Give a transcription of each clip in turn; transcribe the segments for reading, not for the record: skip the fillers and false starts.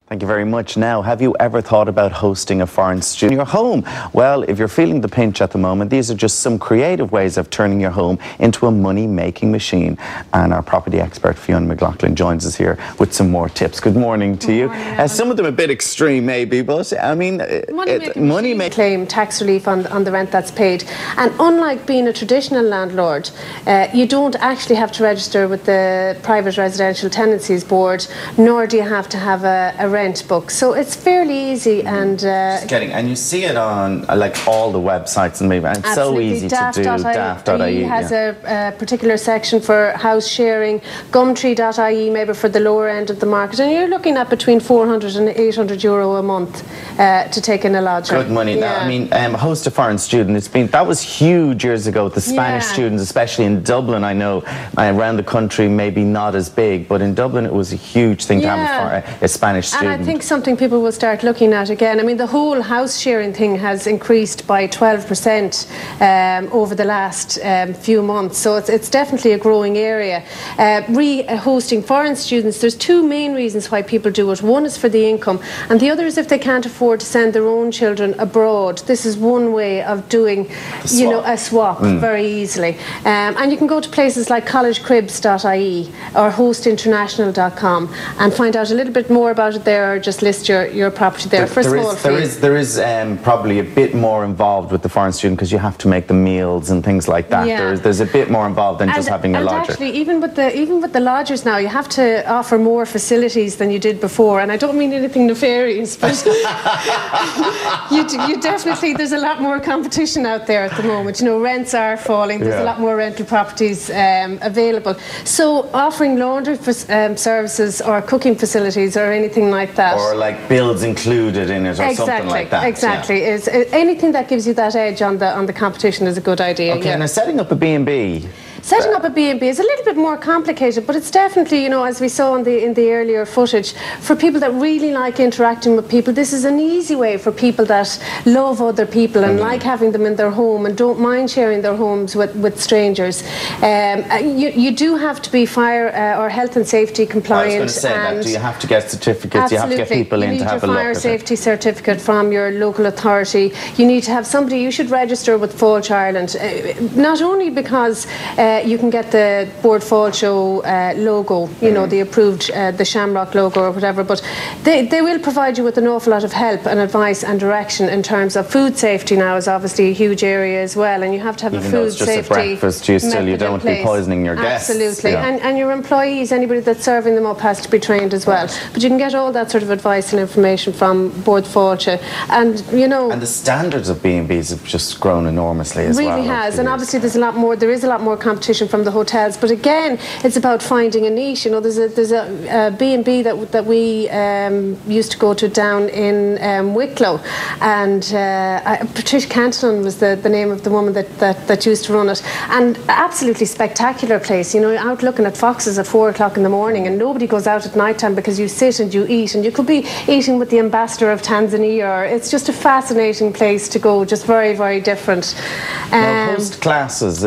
Thank you very much. Now, have you ever thought about hosting a foreign student in your home? Well, if you're feeling the pinch at the moment, these are just some creative ways of turning your home into a money-making machine. And our property expert, Fiona McLaughlin, joins us here with some more tips. Good morning to you. Some of them a bit extreme, maybe, but I mean, money-making claim tax relief on the rent that's paid. And unlike being a traditional landlord, you don't actually have to register with the Private Residential Tenancies Board, nor do you have to have a rent book, so it's fairly easy and and you see it on like all the websites and maybe it's so easy to do. Daft.ie has a particular section for house sharing, Gumtree.ie maybe for the lower end of the market, and you're looking at between 400 and 800 euro a month to take in a lodger. Good money. Now, I mean, host a foreign student, that was huge years ago with the Spanish students, especially in Dublin. I know around the country maybe not as big, but in Dublin it was a huge thing to have a Spanish student. And I think something people will start looking at again. I mean, the whole house sharing thing has increased by 12% over the last few months, so it's definitely a growing area. Hosting foreign students, there's two main reasons why people do it. One is for the income, and the other is if they can't afford to send their own children abroad. This is one way of doing, a swap very easily. And you can go to places like collegecribs.ie or hostinternational.com and find out a little bit more about it there, or just list your property there for a small fee. There is probably a bit more involved with the foreign student because you have to make the meals and things like that. Yeah. There's a bit more involved than just having a lodger. Actually, even with the lodgers now, you have to offer more facilities than you did before. And I don't mean anything nefarious, but you definitely, there's a lot more competition out there at the moment. You know, rents are falling. There's a lot more rental properties available. So offering laundry services or cooking facilities or anything like that. Or like bills included in it or something like that. Exactly. Is anything that gives you that edge on the competition is a good idea. Okay, now setting up a B&B. Setting up a B&B is a little bit more complicated, but it's definitely, as we saw in the earlier footage, for people that really like interacting with people, this is an easy way for people that love other people and like having them in their home and don't mind sharing their homes with strangers. You do have to be fire or health and safety compliant. I was going to say that. Do you have to get certificates? Do you have to get people in to have a look at it? You need your fire safety certificate from your local authority. You need to have somebody, you should register with Fáilte Ireland, not only because you can get the Bord Fáilte logo, the approved, the Shamrock logo or whatever, but they will provide you with an awful lot of help and advice and direction in terms of food safety. Now is obviously a huge area as well, and you have to have a food safety. Even though it's just a breakfast, you don't want to be poisoning your guests. Absolutely, and your employees, anybody that's serving them up has to be trained as well. But you can get all that sort of advice and information from Bord Fáilte, and And the standards of B&Bs have just grown enormously as well. Really has, and obviously there is a lot more competition from the hotels, but again it's about finding a niche. There's a B&B that we used to go to down in Wicklow, and Patricia Canton was the name of the woman that used to run it, and absolutely spectacular place. You're out looking at foxes at 4 o'clock in the morning, and nobody goes out at night time because you sit and you eat, and you could be eating with the ambassador of Tanzania, or it's just a fascinating place to go, just very, very different. Host classes,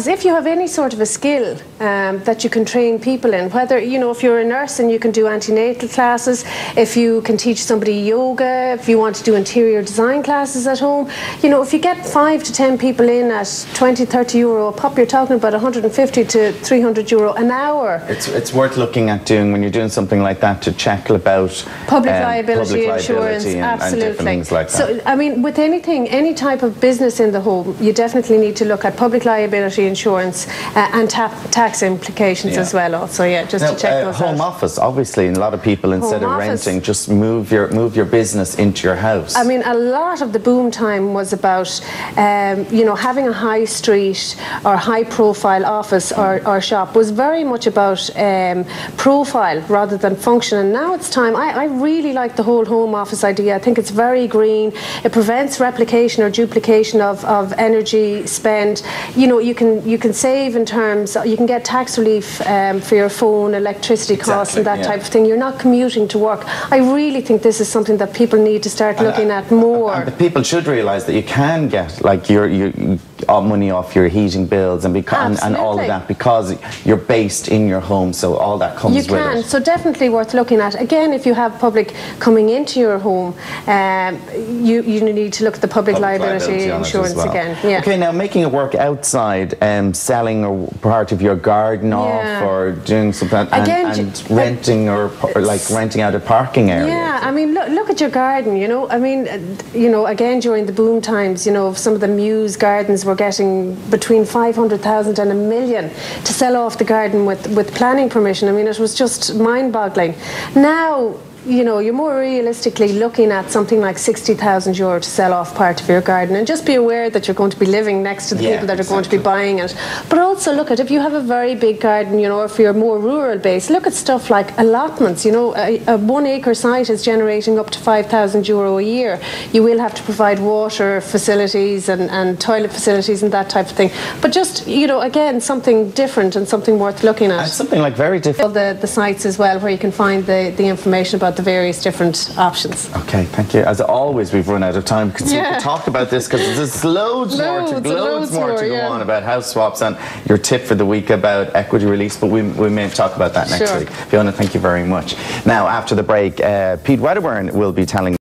if you have any sort of a skill that you can train people in, whether, if you're a nurse and you can do antenatal classes, if you can teach somebody yoga, if you want to do interior design classes at home, if you get 5 to 10 people in at 20, 30 euro a pop, you're talking about 150 to 300 euro an hour. It's worth looking at doing when you're doing something like that, to check about public liability insurance, absolutely. And things like that. So, I mean, with any type of business in the home, you definitely need to look at public liability insurance and tax implications as well. Also, just to check those home out. Office, obviously, a lot of people, instead of renting, just move your business into your house. I mean, a lot of the boom time was about having a high street or high profile office or shop was very much about profile rather than function. And now it's time. I really like the whole home office idea. I think it's very green. It prevents replication or duplication of energy spend. You can save in terms, you can get tax relief for your phone, electricity costs and that type of thing. You're not commuting to work. I really think this is something that people need to start looking at more. And people should realise that you can get, money off your heating bills and, and all of that, because you're based in your home, so all that comes with it. You can, so definitely worth looking at. Again, if you have public coming into your home, you need to look at the public liability insurance again. Yeah. Okay, now making it work outside, selling a part of your garden off, or doing something, and renting or like renting out a parking area. Yeah, I mean, look at your garden, you know. I mean, you know, again, during the boom times, you know, some of the Muse gardens were getting between 500,000 and $1 million to sell off the garden with planning permission. I mean, it was just mind-boggling. Now, you know, you're more realistically looking at something like €60,000 to sell off part of your garden, and just be aware that you're going to be living next to the people that are going to be buying it. But also look at, if you have a very big garden, you know, or if you're more rural based, look at stuff like allotments. You know, a 1 acre site is generating up to €5,000 a year. You will have to provide water facilities and toilet facilities and that type of thing. But just, you know, again, something different and something worth looking at. Something like very different. The sites as well, where you can find the information about the various different options. Okay, thank you. As always, we've run out of time because we could talk about this, because there's loads more to go on about house swaps and your tip for the week about equity release, but we may talk about that next week. Fiona, thank you very much. Now, after the break, Pete Wedderburn will be telling